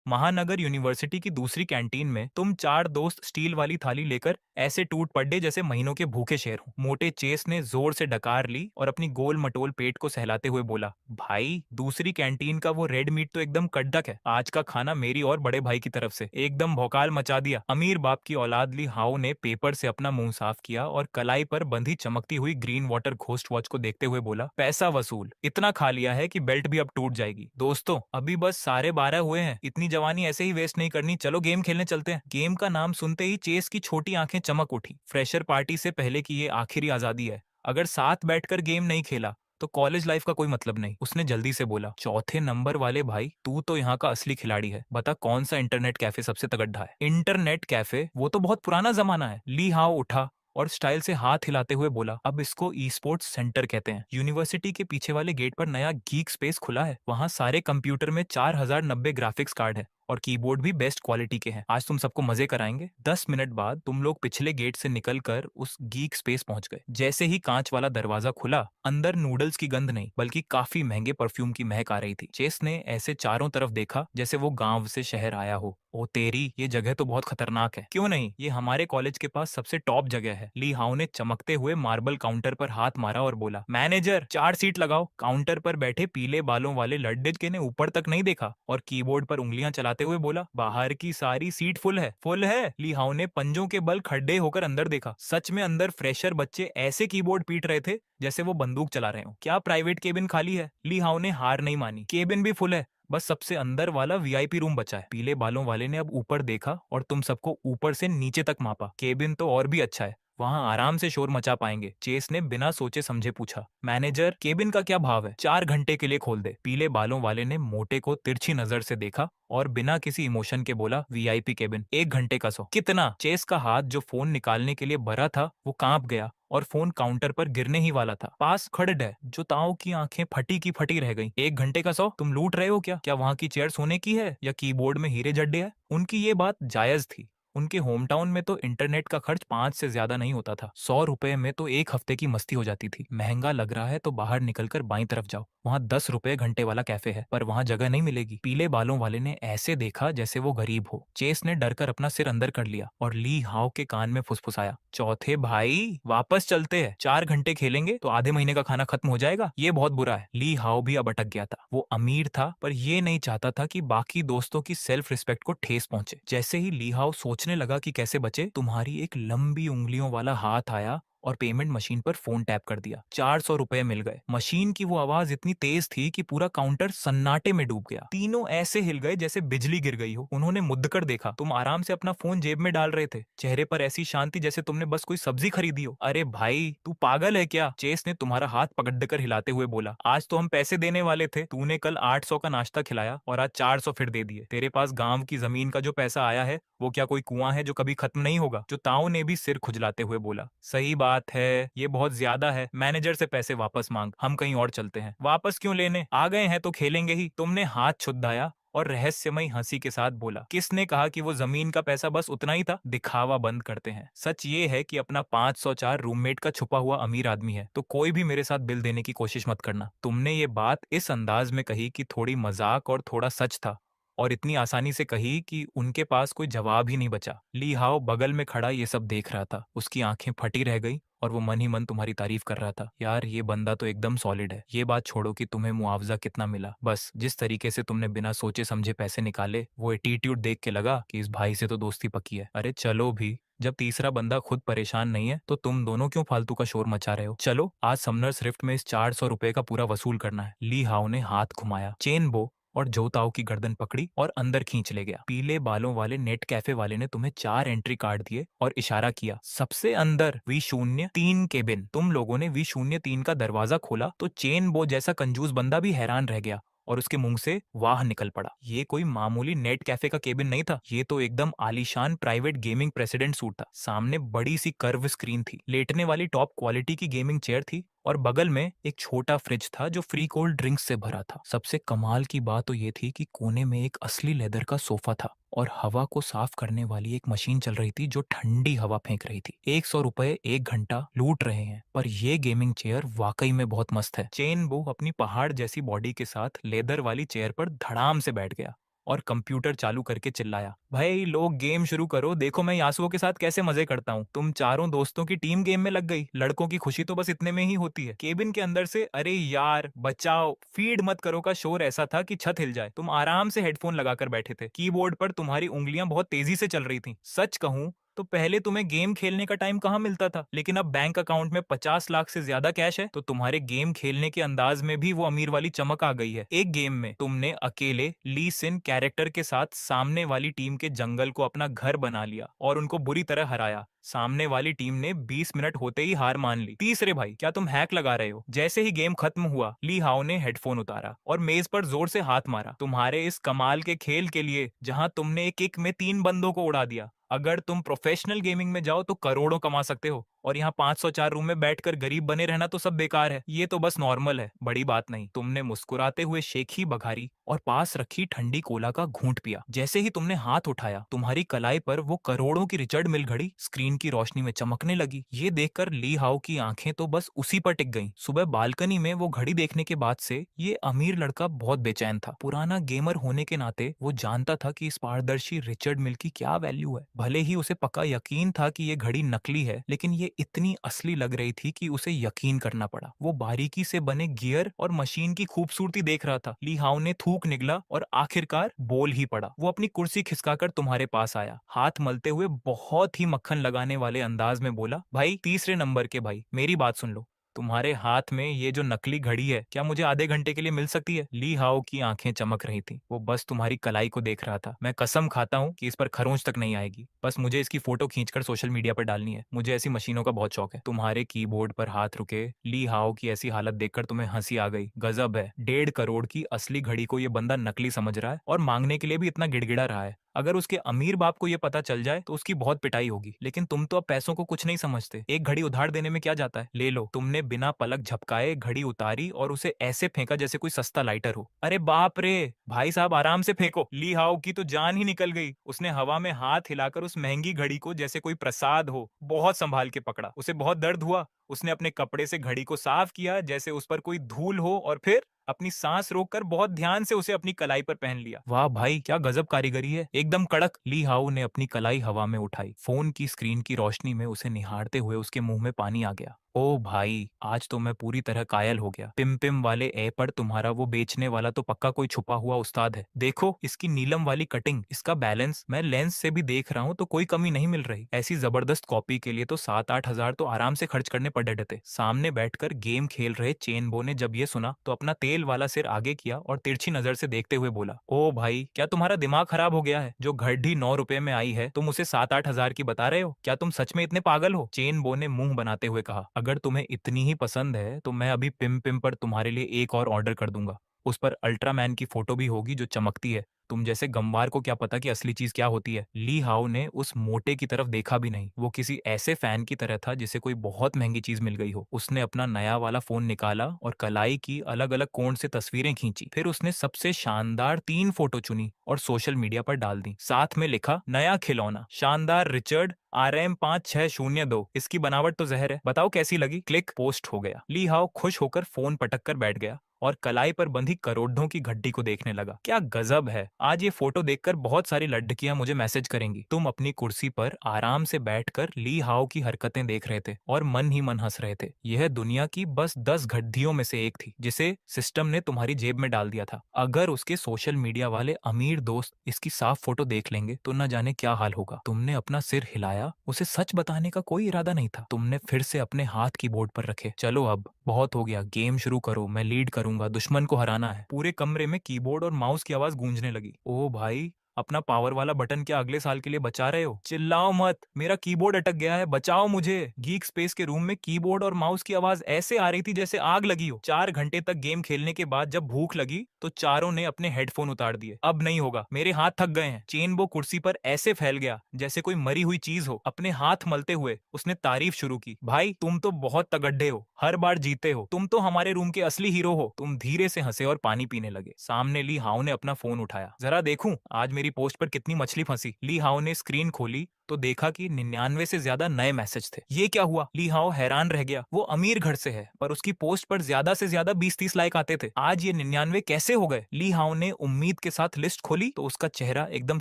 महानगर यूनिवर्सिटी की दूसरी कैंटीन में तुम चार दोस्त स्टील वाली थाली लेकर ऐसे टूट पड़े जैसे महीनों के भूखे शेर हो। मोटे चेस ने जोर से डकार ली और अपनी गोल मटोल पेट को सहलाते हुए बोला, भाई दूसरी कैंटीन का वो रेड मीट तो एकदम कड्डक है। आज का खाना मेरी और बड़े भाई की तरफ से। एकदम भौकाल मचा दिया। अमीर बाप की औलाद ली हाउ ने पेपर से अपना मुंह साफ किया और कलाई पर बंधी चमकती हुई ग्रीन वाटर घोस्ट वॉच को देखते हुए बोला, पैसा वसूल। इतना खा लिया है कि बेल्ट भी अब टूट जाएगी। दोस्तों अभी बस 12:30 हुए हैं, इतनी जवानी ऐसे ही वेस्ट नहीं करनी। चलो गेम खेलने चलते हैं। गेम का नाम सुनते ही चेस की छोटी आंखें चमक उठी। फ्रेशर पार्टी से पहले की ये आखिरी आजादी है। अगर साथ बैठकर गेम नहीं खेला तो कॉलेज लाइफ का कोई मतलब नहीं। उसने जल्दी से बोला, चौथे नंबर वाले भाई तू तो यहाँ का असली खिलाड़ी है। बता कौन सा इंटरनेट कैफे सबसे तगड़ा है। इंटरनेट कैफे वो तो बहुत पुराना जमाना है। ली हाओ उठा और स्टाइल से हाथ हिलाते हुए बोला, अब इसको ई स्पोर्ट्स सेंटर कहते हैं। यूनिवर्सिटी के पीछे वाले गेट पर नया गीक स्पेस खुला है। वहाँ सारे कंप्यूटर में 4090 ग्राफिक्स कार्ड है और कीबोर्ड भी बेस्ट क्वालिटी के हैं। आज तुम सबको मजे कराएंगे। 10 मिनट बाद तुम लोग पिछले गेट से निकलकर उस गीक स्पेस पहुंच गए। जैसे ही कांच वाला दरवाजा खुला, अंदर नूडल्स की गंध नहीं बल्कि काफी महंगे परफ्यूम की महक आ रही थी। चेस ने ऐसे चारों तरफ देखा जैसे वो गांव से शहर आया हो। ओ तेरी, ये जगह तो बहुत खतरनाक है। क्यों नहीं, ये हमारे कॉलेज के पास सबसे टॉप जगह है। ली हाउ ने चमकते हुए मार्बल काउंटर पर हाथ मारा और बोला, मैनेजर 4 सीट लगाओ। काउंटर पर बैठे पीले बालों वाले लड्डे ने ऊपर तक नहीं देखा और कीबोर्ड पर उंगलियां चलाते हुए बोला, बाहर की सारी सीट फुल है। फुल है। ली हाउ ने पंजों के बल खड़े होकर अंदर देखा। सच में अंदर फ्रेशर बच्चे ऐसे कीबोर्ड पीट रहे थे जैसे वो बंदूक चला रहे हो। क्या प्राइवेट केबिन खाली है? ली हाउ ने हार नहीं मानी। केबिन भी फुल है, बस सबसे अंदर वाला वीआईपी रूम बचा है। पीले बालों वाले ने अब ऊपर देखा और तुम सबको ऊपर से नीचे तक मापा। केबिन तो और भी अच्छा है, वहां आराम से शोर मचा पाएंगे। चेस ने बिना सोचे समझे पूछा, मैनेजर केबिन का क्या भाव है? 4 घंटे के लिए खोल दे। पीले बालों वाले ने मोटे को तिरछी नजर से देखा और बिना किसी इमोशन के बोला, वीआईपी केबिन 1 घंटे का 100। कितना? चेस का हाथ जो फोन निकालने के लिए भरा था वो कांप गया और फोन काउंटर पर गिरने ही वाला था। पास खड़े है जो ताओ की आंखें फटी की फटी रह गईं। 1 घंटे का 100? तुम लूट रहे हो क्या? क्या वहां की चेयर सोने की है या कीबोर्ड में हीरे जड्डे है? उनकी ये बात जायज थी। उनके होम टाउन में तो इंटरनेट का खर्च 5 से ज्यादा नहीं होता था। 100 रुपए में तो एक हफ्ते की मस्ती हो जाती थी। महंगा लग रहा है तो बाहर निकलकर बाईं तरफ जाओ, वहाँ 10 रुपए घंटे वाला कैफे है, पर वहाँ जगह नहीं मिलेगी। पीले बालों वाले ने ऐसे देखा जैसे वो गरीब हो। चेस ने डरकर अपना सिर अंदर कर लिया और ली हाओ के कान में फुसफुसाया, चौथे भाई वापस चलते हैं। 4 घंटे खेलेंगे तो आधे महीने का खाना खत्म हो जाएगा। ये बहुत बुरा है। ली हाओ भी अब अटक गया था। वो अमीर था पर ये नहीं चाहता था कि बाकी दोस्तों की सेल्फ रिस्पेक्ट को ठेस पहुंचे। जैसे ही ली हाओ सोचने लगा कि कैसे बचे, तुम्हारी एक लंबी उंगलियों वाला हाथ आया और पेमेंट मशीन पर फोन टैप कर दिया। 400 रुपए मिल गए। मशीन की वो आवाज इतनी तेज थी कि पूरा काउंटर सन्नाटे में डूब गया। तीनों ऐसे हिल गए जैसे बिजली गिर गई हो। उन्होंने मुद्दकर देखा। तुम आराम से अपना फोन जेब में डाल रहे थे, चेहरे पर ऐसी शांति जैसे तुमने बस कोई सब्जी खरीदी हो। अरे भाई तू पागल है क्या? चेस ने तुम्हारा हाथ पकड़कर हिलाते हुए बोला, आज तो हम पैसे देने वाले थे। तूने कल 800 का नाश्ता खिलाया और आज 400 फिर दे दिए। तेरे पास गांव की जमीन का जो पैसा आया है वो क्या कोई कुआं है जो कभी खत्म नहीं होगा? जो ताऊ ने भी सिर खुजलाते हुए बोला, सही बात है, ये बहुत ज्यादा है। मैनेजर से पैसे वापस मांग, हम कहीं और चलते हैं। वापस क्यों लेने? आ गए हैं तो खेलेंगे ही। तुमने हाथ छुड़ाया और रहस्यमयी हंसी के साथ बोला, किसने कहा कि वो जमीन का पैसा बस उतना ही था? दिखावा बंद करते हैं। सच ये है कि अपना 504 रूममेट का छुपा हुआ अमीर आदमी है, तो कोई भी मेरे साथ बिल देने की कोशिश मत करना। तुमने ये बात इस अंदाज में कही कि थोड़ी मजाक और थोड़ा सच था, और इतनी आसानी से कही कि उनके पास कोई जवाब ही नहीं बचा। ली हाओ बगल में खड़ा ये सब देख रहा था। उसकी आंखें फटी रह गई और वो मन ही मन तुम्हारी तारीफ कर रहा था। यार ये बंदा तो एकदम सॉलिड है। ये बात छोड़ो कि तुम्हें मुआवजा कितना मिला, बस जिस तरीके से तुमने बिना सोचे समझे पैसे निकाले, वो एटीट्यूड देख के लगा कि इस भाई से तो दोस्ती पक्की है। अरे चलो भी, जब तीसरा बंदा खुद परेशान नहीं है तो तुम दोनों क्यों फालतू का शोर मचा रहे हो? चलो आज समनर्स रिफ्ट में इस 400 रुपए का पूरा वसूल करना है। ली हाओ ने हाथ घुमाया, चेन बो और जोताओ की गर्दन पकड़ी और अंदर खींच ले गया। पीले बालों वाले नेट कैफे वाले ने तुम्हें 4 एंट्री कार्ड दिए और इशारा किया, सबसे अंदर V03 केबिन। तुम लोगों ने V03 का दरवाजा खोला तो चेन बो जैसा कंजूस बंदा भी हैरान रह गया और उसके मुंह से वाह निकल पड़ा। ये कोई मामूली नेट कैफे का केबिन नहीं था, ये तो एकदम आलीशान प्राइवेट गेमिंग प्रेसिडेंट सूट था। सामने बड़ी सी कर्व स्क्रीन थी, लेटने वाली टॉप क्वालिटी की गेमिंग चेयर थी और बगल में एक छोटा फ्रिज था जो फ्री कोल्ड ड्रिंक्स से भरा था। सबसे कमाल की बात तो ये थी कि कोने में एक असली लेदर का सोफा था और हवा को साफ करने वाली एक मशीन चल रही थी जो ठंडी हवा फेंक रही थी। 100 रुपए 1 घंटा लूट रहे हैं, पर ये गेमिंग चेयर वाकई में बहुत मस्त है। चेन बो अपनी पहाड़ जैसी बॉडी के साथ लेदर वाली चेयर पर धड़ाम से बैठ गया और कंप्यूटर चालू करके चिल्लाया, भाई लोग गेम शुरू करो, देखो मैं यासुओ के साथ कैसे मजे करता हूँ। तुम चारों दोस्तों की टीम गेम में लग गई। लड़कों की खुशी तो बस इतने में ही होती है। केबिन के अंदर से अरे यार बचाओ फीड मत करो का शोर ऐसा था कि छत हिल जाए। तुम आराम से हेडफोन लगाकर बैठे थे। कीबोर्ड पर तुम्हारी उंगलियां बहुत तेजी से चल रही थी। सच कहूं तो पहले तुम्हें गेम खेलने का टाइम कहाँ मिलता था, लेकिन अब बैंक अकाउंट में 50 लाख से ज्यादा कैश है तो तुम्हारे गेम खेलने के अंदाज में भी वो अमीर वाली चमक आ गई है। एक गेम में तुमने अकेले ली सिन कैरेक्टर के साथ सामने वाली टीम के जंगल को अपना घर बना लिया और उनको बुरी तरह हराया। सामने वाली टीम ने 20 मिनट होते ही हार मान ली। तीसरे भाई क्या तुम हैक लगा रहे हो? जैसे ही गेम खत्म हुआ ली हाओ ने हेडफोन उतारा और मेज पर जोर से हाथ मारा। तुम्हारे इस कमाल के खेल के लिए जहां तुमने एक किक में 3 बंदों को उड़ा दिया। अगर तुम प्रोफेशनल गेमिंग में जाओ तो करोड़ों कमा सकते हो, और यहाँ 504 रूम में बैठकर गरीब बने रहना तो सब बेकार है। ये तो बस नॉर्मल है, बड़ी बात नहीं। तुमने मुस्कुराते हुए शेखी बघारी और पास रखी ठंडी कोला का घूंट पिया। जैसे ही तुमने हाथ उठाया तुम्हारी कलाई पर वो करोड़ों की रिचर्ड मिल घड़ी स्क्रीन की रोशनी में चमकने लगी। ये देखकर ली हाओ की आंखें तो बस उसी पर टिक गईं। सुबह बालकनी में वो घड़ी देखने के बाद से ये अमीर लड़का बहुत बेचैन था। पुराना गेमर होने के नाते वो जानता था कि इस पारदर्शी रिचर्ड मिल की क्या वैल्यू है। भले ही उसे पक्का यकीन था कि ये घड़ी नकली है, लेकिन ये इतनी असली लग रही थी कि उसे यकीन करना पड़ा। वो बारीकी से बने गियर और मशीन की खूबसूरती देख रहा था। ली हाओ ने थूक निगला और आखिरकार बोल ही पड़ा। वो अपनी कुर्सी खिसकाकर तुम्हारे पास आया, हाथ मलते हुए बहुत ही मक्खन लगाने वाले अंदाज में बोला, भाई तीसरे नंबर के भाई मेरी बात सुन लो। तुम्हारे हाथ में ये जो नकली घड़ी है क्या मुझे आधे घंटे के लिए मिल सकती है? ली हाओ की आंखें चमक रही थी। वो बस तुम्हारी कलाई को देख रहा था। मैं कसम खाता हूँ कि इस पर खरोंच तक नहीं आएगी। बस मुझे इसकी फोटो खींचकर सोशल मीडिया पर डालनी है। मुझे ऐसी मशीनों का बहुत शौक है। तुम्हारे कीबोर्ड पर हाथ रुके। ली हाओ की ऐसी हालत देखकर तुम्हें हंसी आ गई। गजब है, 1.5 करोड़ की असली घड़ी को ये बंदा नकली समझ रहा है और मांगने के लिए भी इतना गिड़गिड़ा रहा है। अगर उसके अमीर बाप को ये पता चल जाए तो उसकी बहुत पिटाई होगी। लेकिन तुम तो अब पैसों को कुछ नहीं समझते। एक घड़ी उधार देने में क्या जाता है, ले लो। तुमने बिना पलक झपकाए घड़ी उतारी और उसे ऐसे फेंका जैसे कोई सस्ता लाइटर हो। अरे बाप रे, भाई साहब आराम से फेंको। ली हाओ की तो जान ही निकल गई। उसने हवा में हाथ हिलाकर उस महंगी घड़ी को जैसे कोई प्रसाद हो बहुत संभाल के पकड़ा। उसे बहुत दर्द हुआ। उसने अपने कपड़े से घड़ी को साफ किया जैसे उस पर कोई धूल हो, और फिर अपनी सांस रोककर बहुत ध्यान से उसे अपनी कलाई पर पहन लिया। वाह भाई क्या गजब कारीगरी है, एकदम कड़क। ली हाओ ने अपनी कलाई हवा में उठाई। फोन की स्क्रीन की रोशनी में उसे निहारते हुए उसके मुंह में पानी आ गया। ओ भाई, आज तो मैं पूरी तरह कायल हो गया। पिम पिम वाले ए पर तुम्हारा वो बेचने वाला तो पक्का कोई छुपा हुआ उस्ताद है। देखो इसकी नीलम वाली कटिंग, इसका बैलेंस, मैं लेंस से भी देख रहा हूँ तो कोई कमी नहीं मिल रही। ऐसी जबरदस्त कॉपी के लिए तो 7-8 हजार तो आराम से खर्च करने पड़ थे। सामने बैठकर गेम खेल रहे चेनबो ने जब ये सुना तो अपना तेल वाला सिर आगे किया और तिरछी नजर से देखते हुए बोला, ओ भाई क्या तुम्हारा दिमाग खराब हो गया है? जो घड़ी 9 रुपए में आई है तुम उसे 7-8 हजार की बता रहे हो? क्या तुम सच में इतने पागल हो? चेनबो ने मुंह बनाते हुए कहा, अगर तुम्हें इतनी ही पसंद है तो मैं अभी पिम पिम पर तुम्हारे लिए एक और ऑर्डर कर दूंगा। उस पर अल्ट्रामैन की फोटो भी होगी जो चमकती है। तुम जैसे गंवार को क्या पता कि असली चीज क्या होती है। ली हाओ ने उस मोटे की तरफ देखा भी नहीं। वो किसी ऐसे फैन की तरह था जिसे कोई बहुत महंगी चीज मिल गई हो। उसने अपना नया वाला फोन निकाला और कलाई की अलग अलग कोण से तस्वीरें खींची। फिर उसने सबसे शानदार 3 फोटो चुनी और सोशल मीडिया पर डाल दी। साथ में लिखा, नया खिलौना शानदार रिचर्ड RM5602। इसकी बनावट तो जहर है, बताओ कैसी लगी? क्लिक, पोस्ट हो गया। ली हाओ खुश होकर फोन पटक कर बैठ गया और कलाई पर बंधी करोड़ों की घड्डी को देखने लगा। क्या गजब है, आज ये फोटो देखकर बहुत सारी लड़कियां मुझे मैसेज करेंगी। तुम अपनी कुर्सी पर आराम से बैठकर ली हाओ की हरकतें देख रहे थे और मन ही मन हंस रहे थे। यह दुनिया की बस 10 घड्डियों में से एक थी जिसे सिस्टम ने तुम्हारी जेब में डाल दिया था। अगर उसके सोशल मीडिया वाले अमीर दोस्त इसकी साफ फोटो देख लेंगे तो न जाने क्या हाल होगा। तुमने अपना सिर हिलाया। उसे सच बताने का कोई इरादा नहीं था। तुमने फिर से अपने हाथ कीबोर्ड पर रखे। चलो अब बहुत हो गया, गेम शुरू करो, मैं लीड करूंगा, दुश्मन को हराना है। पूरे कमरे में कीबोर्ड और माउस की आवाज गूंजने लगी। ओ भाई, अपना पावर वाला बटन क्या अगले साल के लिए बचा रहे हो? चिल्लाओ मत, मेरा कीबोर्ड अटक गया है, बचाओ मुझे। गीक स्पेस के रूम में कीबोर्ड और माउस की आवाज ऐसे आ रही थी जैसे आग लगी हो। 4 घंटे तक गेम खेलने के बाद जब भूख लगी तो चारों ने अपने हेडफोन उतार दिए। अब नहीं होगा, मेरे हाथ थक गए हैं। चेनबो कुर्सी पर ऐसे फैल गया जैसे कोई मरी हुई चीज हो। अपने हाथ मलते हुए उसने तारीफ शुरू की, भाई तुम तो बहुत तगड्डे हो, हर बार जीते हो, तुम तो हमारे रूम के असली हीरो हो। तुम धीरे से हंसे और पानी पीने लगे। सामने ली हाओ ने अपना फोन उठाया, जरा देखूं आज मेरी तेरी पोस्ट पर कितनी मछली फंसी। ली हाओ ने स्क्रीन खोली तो देखा कि 99 से ज्यादा नए मैसेज थे। ये क्या हुआ? ली हाओ हैरान रह गया। वो अमीर घर से है पर उसकी पोस्ट पर ज्यादा से ज्यादा 20-30 लाइक आते थे। आज ये 99 कैसे हो गए? ली हाओ ने उम्मीद के साथ लिस्ट खोली तो उसका चेहरा एकदम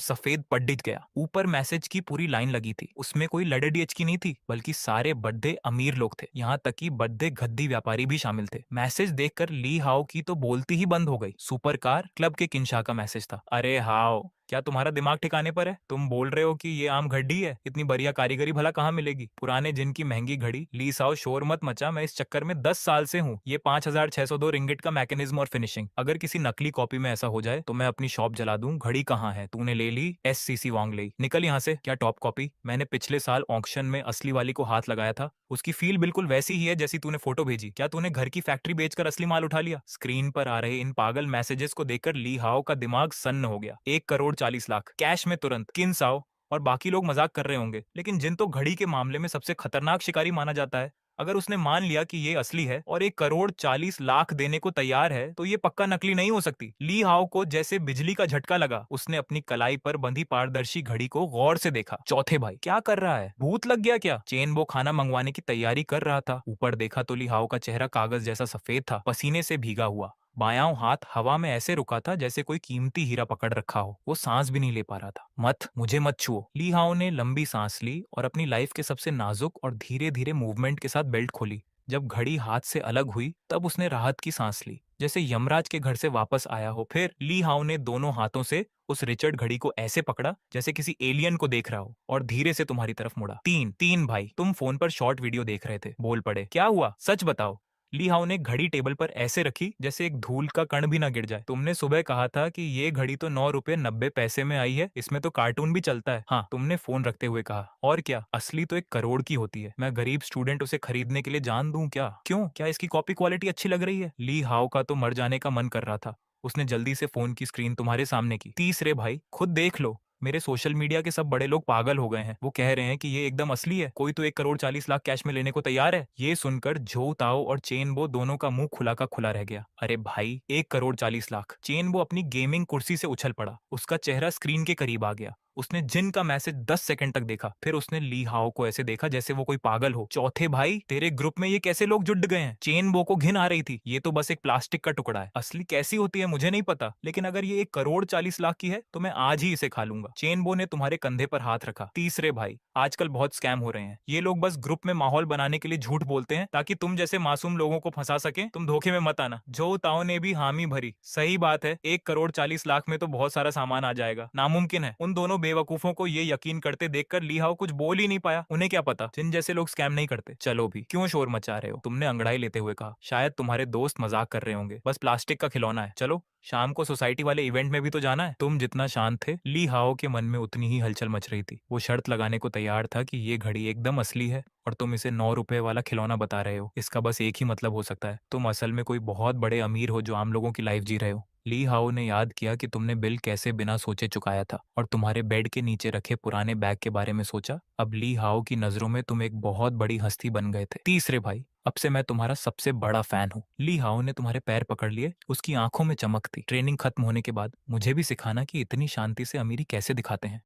सफेद पड्डिज गया। ऊपर मैसेज की पूरी लाइन लगी थी। उसमें कोई लड़ेडियच की नहीं थी बल्कि सारे बड्डे अमीर लोग थे। यहाँ तक कि बड्डे गद्दी व्यापारी भी शामिल थे। मैसेज देखकर ली हाओ की तो बोलती ही बंद हो गई। सुपर कार क्लब के किंशा का मैसेज था। अरे हाओ, क्या तुम्हारा दिमाग ठिकाने पर है? तुम बोल रहे हो कि ये आम घड़ी है? इतनी बढ़िया कारीगरी भला कहाँ मिलेगी? पुराने जिन की महंगी घड़ी। ली साओ शोर मत मचा, मैं इस चक्कर में 10 साल से हूँ। ये 5,602 रिंगिट का मैकेनिज्म और फिनिशिंग। अगर किसी नकली कॉपी में ऐसा हो जाए तो मैं अपनी शॉप जला दूं। घड़ी कहाँ है? तूने ले ली SCC वांगलेई। निकल यहाँ से। क्या टॉप कॉपी? मैंने पिछले साल ऑक्शन में असली वाली को हाथ लगाया था। उसकी फील बिल्कुल वैसी ही है जैसी तूने फोटो भेजी। क्या तूने घर की फैक्ट्री बेचकर असली माल उठा लिया? स्क्रीन पर आ रहे इन पागल मैसेजेस को देखकर ली हाओ का दिमाग सन्न हो गया। 1,40,00,000 कैश में तुरंत। किन साओ और बाकी लोग मजाक कर रहे होंगे लेकिन जिन तो घड़ी के मामले में सबसे खतरनाक शिकारी माना जाता है, अगर उसने मान लिया कि ये असली है और 1,40,00,000 देने को तैयार है तो ये पक्का नकली नहीं हो सकती। ली हाओ को जैसे बिजली का झटका लगा। उसने अपनी कलाई पर बंधी पारदर्शी घड़ी को गौर से देखा। चौथे भाई, क्या कर रहा है? भूत लग गया क्या? चेन वो खाना मंगवाने की तैयारी कर रहा था। ऊपर देखा तो ली हाओ का चेहरा कागज जैसा सफेद था, पसीने से भीगा हुआ। बायां हाथ हवा में ऐसे रुका था जैसे कोई कीमती हीरा पकड़ रखा हो। वो सांस भी नहीं ले पा रहा था। मुझे मत छुओ। ली हाओ ने लंबी सांस ली और अपनी लाइफ के सबसे नाजुक और धीरे धीरे मूवमेंट के साथ बेल्ट खोली। जब घड़ी हाथ से अलग हुई तब उसने राहत की सांस ली, जैसे यमराज के घर से वापस आया हो। फिर ली हाओ ने दोनों हाथों से उस रिचर्ड घड़ी को ऐसे पकड़ा जैसे किसी एलियन को देख रहा हो और धीरे से तुम्हारी तरफ मुड़ा। तीन भाई, तुम फोन पर शॉर्ट वीडियो देख रहे थे, बोल पड़े। क्या हुआ? सच बताओ। ली हाओ ने घड़ी टेबल पर ऐसे रखी जैसे एक धूल का कण भी ना गिर जाए। तुमने सुबह कहा था कि ये घड़ी तो 9 रुपए 90 पैसे में आई है, इसमें तो कार्टून भी चलता है। हाँ, तुमने फोन रखते हुए कहा। और क्या, असली तो 1 करोड़ की होती है। मैं गरीब स्टूडेंट उसे खरीदने के लिए जान दूं क्या? क्यों? क्या इसकी कॉपी क्वालिटी अच्छी लग रही है? ली हाओ का तो मर जाने का मन कर रहा था। उसने जल्दी से फोन की स्क्रीन तुम्हारे सामने की। तीसरे भाई, खुद देख लो। मेरे सोशल मीडिया के सब बड़े लोग पागल हो गए हैं। वो कह रहे हैं कि ये एकदम असली है। कोई तो 1,40,00,000 कैश में लेने को तैयार है। ये सुनकर झोउ ताओ और चेन बो दोनों का मुंह खुला का खुला रह गया। अरे भाई, 1,40,00,000! चेन बो अपनी गेमिंग कुर्सी से उछल पड़ा। उसका चेहरा स्क्रीन के करीब आ गया। उसने जिन का मैसेज 10 सेकंड तक देखा। फिर उसने ली हाओ को ऐसे देखा जैसे वो कोई पागल हो। चौथे भाई, तेरे ग्रुप में ये कैसे लोग जुट गए हैं? चेन बो को घिन आ रही थी। ये तो बस एक प्लास्टिक का टुकड़ा है। असली कैसी होती है मुझे नहीं पता, लेकिन अगर ये 1,40,00,000 की है तो मैं आज ही इसे खा लूंगा। चेन बो ने तुम्हारे कंधे पर हाथ रखा। तीसरे भाई, आजकल बहुत स्कैम हो रहे हैं। ये लोग बस ग्रुप में माहौल बनाने के लिए झूठ बोलते हैं ताकि तुम जैसे मासूम लोगों को फंसा सके। तुम धोखे में मत आना। जो ताओ ने भी हामी भरी। सही बात है, 1,40,00,000 में तो बहुत सारा सामान आ जाएगा। नामुमकिन है। उन दोनों बेवकूफों को ये यकीन करते देखकर ली हाओ कुछ बोल ही नहीं पाया। उन्हें क्या पता, जिन जैसे लोग स्कैम नहीं करते। चलो भी, क्यों शोर मचा रहे हो? तुमने अंगड़ाई लेते हुए कहा। शायद तुम्हारे दोस्त मजाक कर रहे होंगे। बस प्लास्टिक का खिलौना है। चलो, शाम को सोसाइटी वाले इवेंट में भी तो जाना है। तुम जितना शांत थे, ली हाओ के मन में उतनी ही हलचल मच रही थी। वो शर्त लगाने को तैयार था कि ये घड़ी एकदम असली है और तुम इसे 9 रुपए वाला खिलौना बता रहे हो। इसका बस एक ही मतलब हो सकता है, तुम असल में कोई बहुत बड़े अमीर हो जो आम लोगों की लाइफ जी रहे हो। ली हाओ ने याद किया कि तुमने बिल कैसे बिना सोचे चुकाया था और तुम्हारे बेड के नीचे रखे पुराने बैग के बारे में सोचा। अब ली हाओ की नजरों में तुम एक बहुत बड़ी हस्ती बन गए थे। तीसरे भाई, अब से मैं तुम्हारा सबसे बड़ा फैन हूँ। ली हाओ ने तुम्हारे पैर पकड़ लिए। उसकी आंखों में चमक थी। ट्रेनिंग खत्म होने के बाद मुझे भी सिखाना कि इतनी शांति से अमीरी कैसे दिखाते हैं।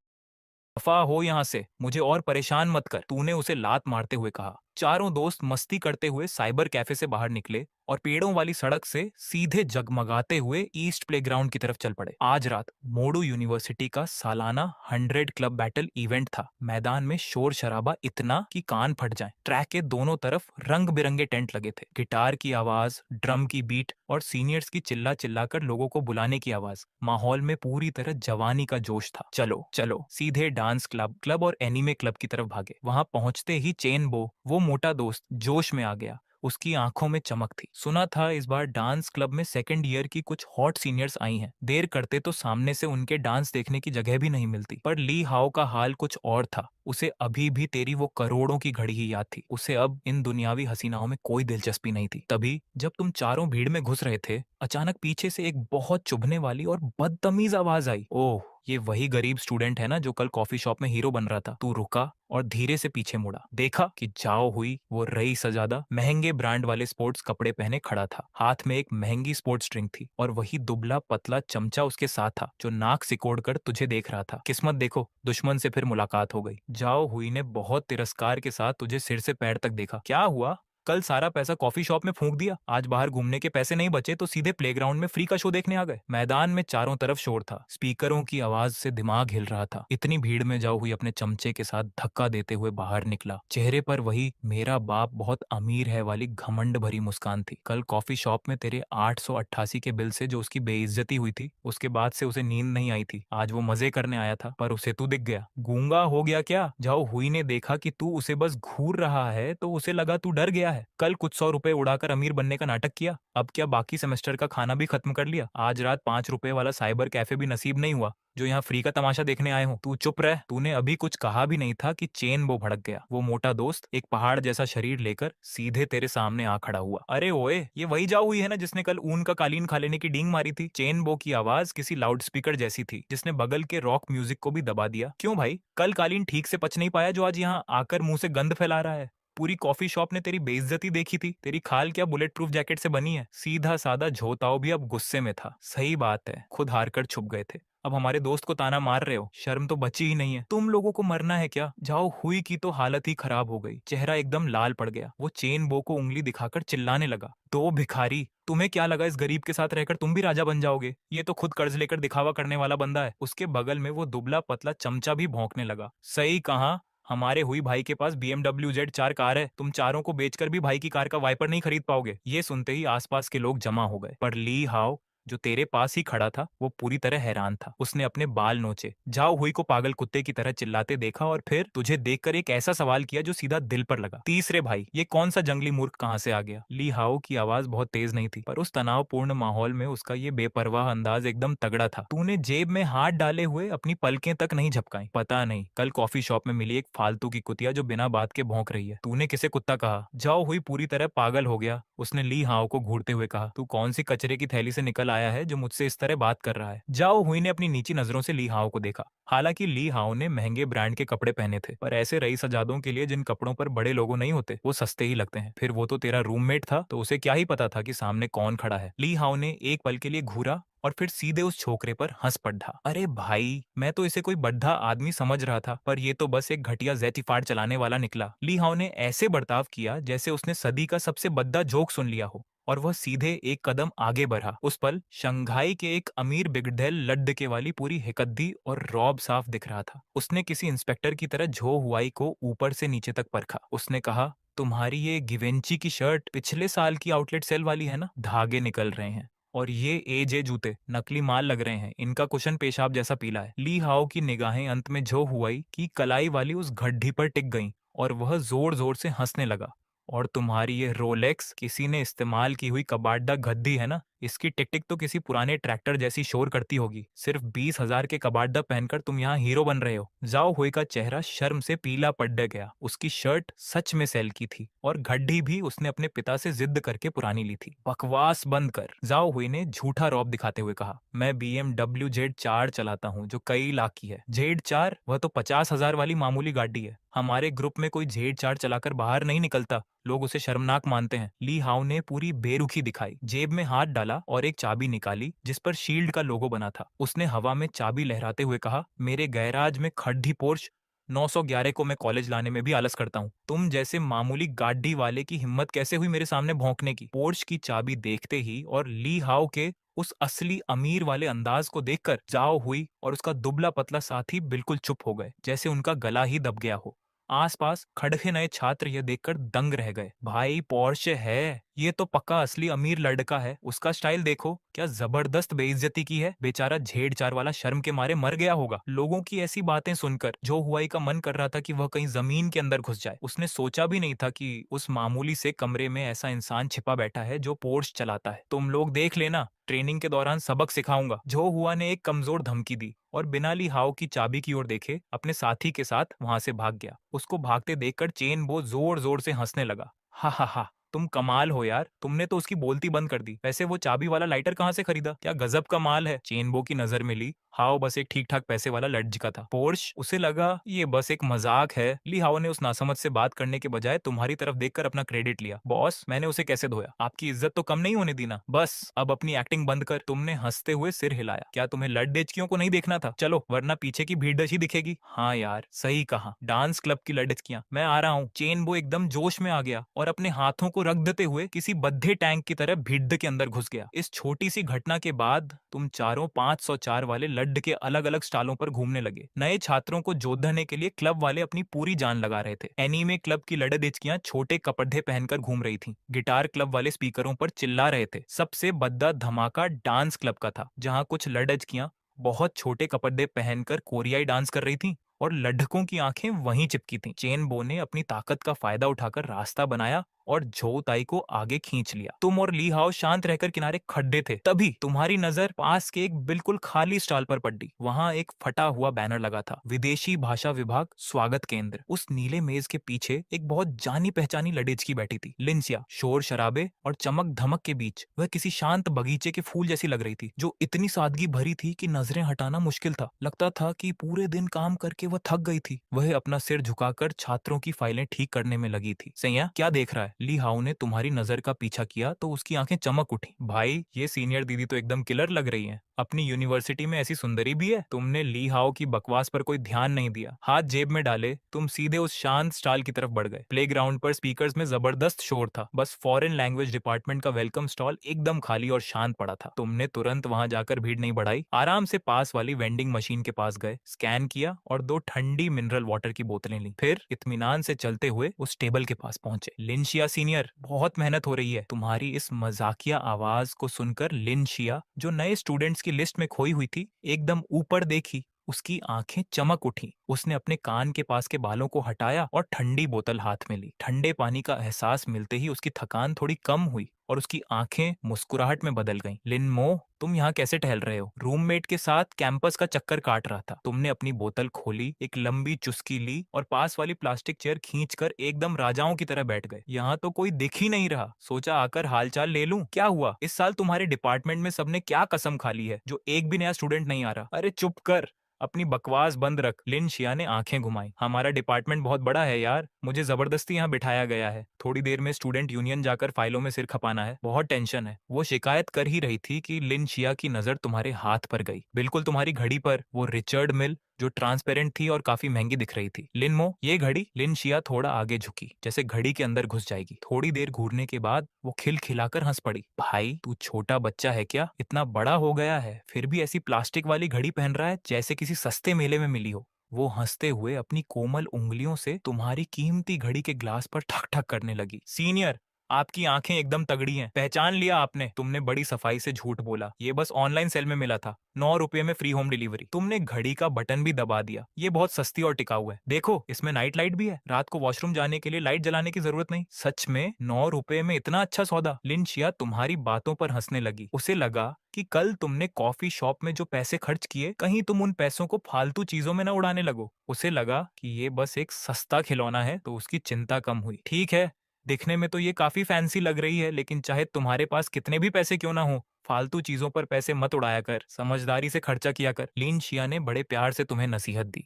दफा हो यहाँ से, मुझे और परेशान मत कर, तूने उसे लात मारते हुए कहा। चारों दोस्त मस्ती करते हुए साइबर कैफे से बाहर निकले और पेड़ों वाली सड़क से सीधे जगमगाते हुए ईस्ट प्लेग्राउंड की तरफ चल पड़े। आज रात मोडू यूनिवर्सिटी का सालाना 100 क्लब बैटल इवेंट था। मैदान में शोर शराबा इतना कि कान फट जाएं। ट्रैक के दोनों तरफ रंग बिरंगे टेंट लगे थे। गिटार की आवाज, ड्रम की बीट और सीनियर्स की चिल्ला चिल्लाकर लोगों को बुलाने की आवाज। माहौल में पूरी तरह जवानी का जोश था। चलो चलो, सीधे डांस क्लब और एनीमे क्लब की तरफ भागे। वहां पहुंचते ही चेन बो, वो मोटा दोस्त, जोश में आ गया। उसकी आंखों में चमक थी। सुना था इस बार डांस क्लब में सेकंड ईयर की कुछ हॉट सीनियर्स आई हैं। देर करते तो सामने से उनके डांस देखने की जगह भी नहीं मिलती। पर ली हाओ का हाल कुछ और था। उसे अभी भी तेरी वो करोड़ों की घड़ी ही याद थी। उसे अब इन दुनियावी हसीनाओं में कोई दिलचस्पी नहीं थी। तभी जब तुम चारों भीड़ में घुस रहे थे, अचानक पीछे से एक बहुत चुभने वाली और बदतमीज आवाज आई। ओह, ये वही गरीब स्टूडेंट है ना जो कल कॉफी शॉप में हीरो बन रहा था। तू रुका और धीरे से पीछे मुड़ा, देखा कि जाओ हुई वो रई सजादा महंगे ब्रांड वाले स्पोर्ट्स कपड़े पहने खड़ा था। हाथ में एक महंगी स्पोर्ट्स ड्रिंक थी और वही दुबला पतला चमचा उसके साथ था जो नाक सिकोड़ कर तुझे देख रहा था। किस्मत देखो, दुश्मन से फिर मुलाकात हो गई। जाओ हुई ने बहुत तिरस्कार के साथ तुझे सिर से पैर तक देखा। क्या हुआ? कल सारा पैसा कॉफी शॉप में फूंक दिया, आज बाहर घूमने के पैसे नहीं बचे तो सीधे प्लेग्राउंड में फ्री का शो देखने आ गए। मैदान में चारों तरफ शोर था, स्पीकरों की आवाज से दिमाग हिल रहा था। इतनी भीड़ में जाओ हुई अपने चमचे के साथ धक्का देते हुए बाहर निकला। चेहरे पर वही मेरा बाप बहुत अमीर है वाली घमंड भरी मुस्कान थी। कल कॉफी शॉप में तेरे 888 के बिल से जो उसकी बेइज्जती हुई थी, उसके बाद से उसे नींद नहीं आई थी। आज वो मजे करने आया था पर उसे तू दिख गया। गूंगा हो गया क्या? जाओ हुई ने देखा कि तू उसे बस घूर रहा है तो उसे लगा तू डर गया है। कल कुछ 100 रुपए उड़ाकर अमीर बनने का नाटक किया, अब क्या बाकी सेमेस्टर का खाना भी खत्म कर लिया? आज रात 5 रुपए वाला साइबर कैफे भी नसीब नहीं हुआ जो यहाँ फ्री का तमाशा देखने आए हो। तू चुप रह, तूने अभी कुछ कहा भी नहीं था कि चेन बो भड़क गया। वो मोटा दोस्त एक पहाड़ जैसा शरीर लेकर सीधे तेरे सामने आ खड़ा हुआ। अरे ओए, ये वही जाओ हुई है ना जिसने कल ऊन का कालीन खा लेने की डींग मारी थी? चेन बो की आवाज किसी लाउड स्पीकर जैसी थी जिसने बगल के रॉक म्यूजिक को भी दबा दिया। क्यों भाई, कल कालीन ठीक से पच नहीं पाया जो आज यहाँ आकर मुंह से गंध फैला रहा है? पूरी कॉफी शॉप ने तेरी बेइज्जती देखी थी। तेरी खाल क्या बुलेट प्रूफ जैकेट से बनी है? सीधा साधा झोताओ भी अब गुस्से में था। सही बात है, खुद हार कर छुप गए थे, अब हमारे दोस्त को ताना मार रहे हो। शर्म तो बची ही नहीं है। तुम लोगों को मरना है क्या? जाओ हुई की तो हालत ही खराब हो गई, चेहरा एकदम लाल पड़ गया। वो चेन बो को उंगली दिखाकर चिल्लाने लगा, दो भिखारी, तुम्हें क्या लगा इस गरीब के साथ रहकर तुम भी राजा बन जाओगे? ये तो खुद कर्ज लेकर दिखावा करने वाला बंदा है। उसके बगल में वो दुबला पतला चमचा भी भौंकने लगा। सही कहा, हमारे हुई भाई के पास BMW Z4 कार है, तुम चारों को बेचकर भी भाई की कार का वाइपर नहीं खरीद पाओगे। ये सुनते ही आसपास के लोग जमा हो गए, पर ली हाओ जो तेरे पास ही खड़ा था वो पूरी तरह हैरान था। उसने अपने बाल नोचे, जाओ हुई को पागल कुत्ते की तरह चिल्लाते देखा और फिर तुझे देखकर एक ऐसा सवाल किया जो सीधा दिल पर लगा, तीसरे भाई ये कौन सा जंगली मूर्ख कहाँ से आ गया? ली हाओ की आवाज बहुत तेज नहीं थी पर उस तनावपूर्ण माहौल में उसका ये बेपरवाह अंदाज एकदम तगड़ा था। तूने जेब में हाथ डाले हुए अपनी पलकें तक नहीं झपकाई। पता नहीं, कल कॉफी शॉप में मिली एक फालतू की कुतिया जो बिना बात के भौंक रही है। तूने किसे कुत्ता कहा? जाओ हुई पूरी तरह पागल हो गया। उसने ली हाओ को घूरते हुए कहा, तू कौन सी कचरे की थैली से निकल आया है जो मुझसे इस तरह बात कर रहा है? जाओ हुई ने अपनी नीची नजरों से ली हाओ को देखा। हालांकि ली हाओ ने महंगे ब्रांड के कपड़े पहने थे पर ऐसे रईसजादों के लिए जिन कपड़ों पर बड़े लोगो नहीं होते वो सस्ते ही लगते हैं। फिर वो तो तेरा रूममेट था तो उसे क्या ही पता था कि सामने कौन खड़ा है। ली हाओ ने एक पल के लिए घूरा और फिर सीधे उस छोकरे पर हंस पड़ा। अरे भाई, मैं तो इसे कोई बड्ढा आदमी समझ रहा था पर ये तो बस एक घटिया जैतिफाड़ चलाने वाला निकला। ली हाओ ने ऐसे बर्ताव किया जैसे उसने सदी का सबसे बद्दा जोक सुन लिया हो और वह सीधे एक कदम आगे बढ़ा। उस पल शंघाई के एक अमीर बिगड़ैल लड्ड के वाली पूरी हिकद्दी और रौब साफ दिख रहा था। उसने किसी इंस्पेक्टर की तरह झो हुआई को ऊपर से नीचे तक परखा। उसने कहा, तुम्हारी ये गिवेंची की शर्ट पिछले साल की आउटलेट सेल वाली है ना? धागे निकल रहे हैं और ये एजे जूते नकली माल लग रहे हैं, इनका कुशन पेशाब जैसा पीला है। ली हाओ की निगाहें अंत में झो हुआई की कलाई वाली उस गड्ढी पर टिक गईं और वह जोर जोर से हंसने लगा। और तुम्हारी ये रोलेक्स किसी ने इस्तेमाल की हुई कबाड़ा गद्दी है ना? इसकी टिक टिक तो किसी पुराने ट्रैक्टर जैसी शोर करती होगी। सिर्फ 20,000 के कबाड़ा पहनकर तुम यहाँ हीरो बन रहे हो। जाओ हुई का चेहरा शर्म से पीला पड़ गया। उसकी शर्ट सच में सेल की थी और गड्डी भी उसने अपने पिता से जिद करके पुरानी ली थी। बकवास बंद कर, जाओ हुई ने झूठा रौब दिखाते हुए कहा। मैं BMW Z4 चलाता हूँ जो कई लाख की है। Z4? वह तो 50,000 वाली मामूली गाड़ी है। हमारे ग्रुप में कोई Z4 चलाकर बाहर नहीं निकलता, लोग उसे शर्मनाक मानते हैं। ली हाओ ने पूरी बेरुखी दिखाई, जेब में हाथ डाला और एक चाबी निकाली जिस पर शील्ड का लोगो बना था। उसने हवा में चाबी लहराते हुए कहा, मेरे गैराज में खड्डी पोर्श 911 को मैं कॉलेज लाने में भी आलस करता हूँ। तुम जैसे मामूली गाड़ी वाले की हिम्मत कैसे हुई मेरे सामने भौंकने की? पोर्श की चाबी देखते ही और ली हाओ के उस असली अमीर वाले अंदाज को देखकर जाओ हुई और उसका दुबला पतला साथी बिल्कुल चुप हो गए, जैसे उनका गला ही दब गया हो। आसपास खड़े नए छात्र यह देखकर दंग रह गए। भाई पोर्श है, ये तो पक्का असली अमीर लड़का है। उसका स्टाइल देखो, क्या जबरदस्त बेइज्जती की है। बेचारा झेड़-चार वाला शर्म के मारे मर गया होगा। लोगों की ऐसी बातें सुनकर जो हुआई का मन कर रहा था कि वह कहीं जमीन के अंदर घुस जाए। उसने सोचा भी नहीं था कि उस मामूली से कमरे में ऐसा इंसान छिपा बैठा है जो पोर्श चलाता है। तुम लोग देख लेना, ट्रेनिंग के दौरान सबक सिखाऊंगा। जो हुआ ने एक कमजोर धमकी दी और बिना ली हाओ की चाबी की ओर देखे अपने साथी के साथ वहां से भाग गया। उसको भागते देखकर चेन बो जोर जोर से हंसने लगा। हा हा हा, तुम कमाल हो यार, तुमने तो उसकी बोलती बंद कर दी। वैसे वो चाबी वाला लाइटर कहाँ से खरीदा? क्या गजब का माल है। चेन बो की नजर मिली हाओ बस एक ठीक ठाक पैसे वाला लड़का था। पोर्श उसे लगा ये बस एक मजाक है। ली हाओ ने उस नासमझ से बात करने के बजाय तुम्हारी तरफ देखकर अपना क्रेडिट लिया। बॉस मैंने उसे कैसे धोया, आपकी इज्जत तो कम नहीं होने दी ना। बस अब अपनी एक्टिंग बंद कर। तुमने हंसते हुए सिर हिलाया। क्या तुम्हें लड़डेचकियों को नहीं देखना था? चलो वरना पीछे की भीड़ ही दिखेगी। हाँ यार सही कहा, डांस क्लब की लड़कियां, मैं आ रहा हूँ। चेन बो एकदम जोश में आ गया और अपने हाथों को रख देते हुए किसी बद्धे टैंक की तरह भीड़ के अंदर घुस गया। इस छोटी सी घटना के बाद तुम चारों 504 वाले लड्ड के अलग अलग स्टॉलों पर घूमने लगे। नए छात्रों को जोधने के लिए क्लब वाले अपनी पूरी जान लगा रहे थे। एनीमे क्लब की लड़डेचकियां छोटे कपड़े पहनकर घूम रही थीं। गिटार क्लब वाले स्पीकरों पर चिल्ला रहे थे। सबसे बद्दा धमाका डांस क्लब का था, जहां कुछ लड़डचकियां बहुत छोटे कपड़े पहनकर कोरियाई डांस कर रही थीं और लड्ढकों की आंखें वहीं चिपकी थीं। चेन बो ने अपनी ताकत का फायदा उठाकर रास्ता बनाया और झो ताई को आगे खींच लिया। तुम और ली हाओ शांत रहकर किनारे खड़े थे। तभी तुम्हारी नजर पास के एक बिल्कुल खाली स्टॉल पर पड़ी। वहां एक फटा हुआ बैनर लगा था, विदेशी भाषा विभाग स्वागत केंद्र। उस नीले मेज के पीछे एक बहुत जानी पहचानी लड़ेजकी बैठी थी। लिंसिया शोर शराबे और चमक धमक के बीच वह किसी शांत बगीचे के फूल जैसी लग रही थी, जो इतनी सादगी भरी थी कि नजरें हटाना मुश्किल था। लगता था कि पूरे दिन काम करके वह थक गई थी। वह अपना सिर झुकाकर छात्रों की फाइलें ठीक करने में लगी थी। सैया क्या देख रहा है? ली हाओ ने तुम्हारी नजर का पीछा किया तो उसकी आंखें चमक उठी। भाई ये सीनियर दीदी तो एकदम किलर लग रही हैं। अपनी यूनिवर्सिटी में ऐसी सुंदरी भी है? तुमने ली हाओ की बकवास पर कोई ध्यान नहीं दिया। हाथ जेब में डाले तुम सीधे उस शांत स्टॉल की तरफ बढ़ गए। प्लेग्राउंड पर स्पीकर्स में जबरदस्त शोर था। बस फॉरेन लैंग्वेज डिपार्टमेंट का वेलकम स्टॉल एकदम खाली और शांत पड़ा था। तुमने तुरंत वहां जाकर भीड़ नहीं बढ़ाई। आराम से पास वाली वेंडिंग मशीन के पास गए, स्कैन किया और 2 ठंडी मिनरल वाटर की बोतलें ली। फिर इत्मीनान से चलते हुए उस टेबल के पास पहुंचे। लिंशिया सीनियर, बहुत मेहनत हो रही है। तुम्हारी इस मजाकिया आवाज को सुनकर लिंशिया, जो नए स्टूडेंट्स की लिस्ट में खोई हुई थी, एकदम ऊपर देखी। उसकी आंखें चमक उठी। उसने अपने कान के पास के बालों को हटाया और ठंडी बोतल हाथ में ली। ठंडे पानी का एहसास मिलते ही उसकी थकान थोड़ी कम हुई और उसकी आंखें मुस्कुराहट में बदल गईं। लिनमो, तुम यहाँ कैसे टहल रहे हो? रूममेट के साथ कैंपस का चक्कर काट रहा था। तुमने अपनी बोतल खोली, एक लंबी चुस्की ली और पास वाली प्लास्टिक चेयर खींचकर एकदम राजाओं की तरह बैठ गए। यहाँ तो कोई दिख ही नहीं रहा, सोचा आकर हालचाल ले लूं। क्या हुआ? इस साल तुम्हारे डिपार्टमेंट में सबने क्या कसम खा ली है जो एक भी नया स्टूडेंट नहीं आ रहा? अरे चुप कर, अपनी बकवास बंद रख। लिन शिया ने आंखें घुमाई। हमारा डिपार्टमेंट बहुत बड़ा है यार, मुझे जबरदस्ती यहाँ बिठाया गया है। थोड़ी देर में स्टूडेंट यूनियन जाकर फाइलों में सिर खपाना है, बहुत टेंशन है। वो शिकायत कर ही रही थी कि लिन शिया की नजर तुम्हारे हाथ पर गई, बिल्कुल तुम्हारी घड़ी पर, वो रिचर्ड मिल जो ट्रांसपेरेंट थी और काफी महंगी दिख रही थी। लिनमो, ये घड़ी। लिन शिया थोड़ा आगे झुकी, जैसे घड़ी के अंदर घुस जाएगी। थोड़ी देर घूरने के बाद वो खिलखिलाकर हंस पड़ी। भाई तू छोटा बच्चा है क्या? इतना बड़ा हो गया है फिर भी ऐसी प्लास्टिक वाली घड़ी पहन रहा है जैसे किसी सस्ते मेले में मिली हो। वो हंसते हुए अपनी कोमल उंगलियों से तुम्हारी कीमती घड़ी के ग्लास पर ठक ठक करने लगी। सीनियर, आपकी आंखें एकदम तगड़ी हैं। पहचान लिया आपने? तुमने बड़ी सफाई से झूठ बोला। ये बस ऑनलाइन सेल में मिला था, 9 रुपए में फ्री होम डिलीवरी। तुमने घड़ी का बटन भी दबा दिया। ये बहुत सस्ती और टिकाऊ है। देखो इसमें नाइट लाइट भी है, रात को वॉशरूम जाने के लिए लाइट जलाने की जरूरत नहीं। सच में 9 रुपए में इतना अच्छा सौदा? लिनशिया तुम्हारी बातों पर हंसने लगी। उसे लगा कि कल तुमने कॉफी शॉप में जो पैसे खर्च किए, कहीं तुम उन पैसों को फालतू चीजों में न उड़ाने लगो। उसे लगा कि ये बस एक सस्ता खिलौना है, तो उसकी चिंता कम हुई। ठीक है, दिखने में तो ये काफी फैंसी लग रही है, लेकिन चाहे तुम्हारे पास कितने भी पैसे क्यों ना हो, फालतू चीजों पर पैसे मत उड़ाया कर, समझदारी से खर्चा किया कर। लीन शिया ने बड़े प्यार से तुम्हें नसीहत दी।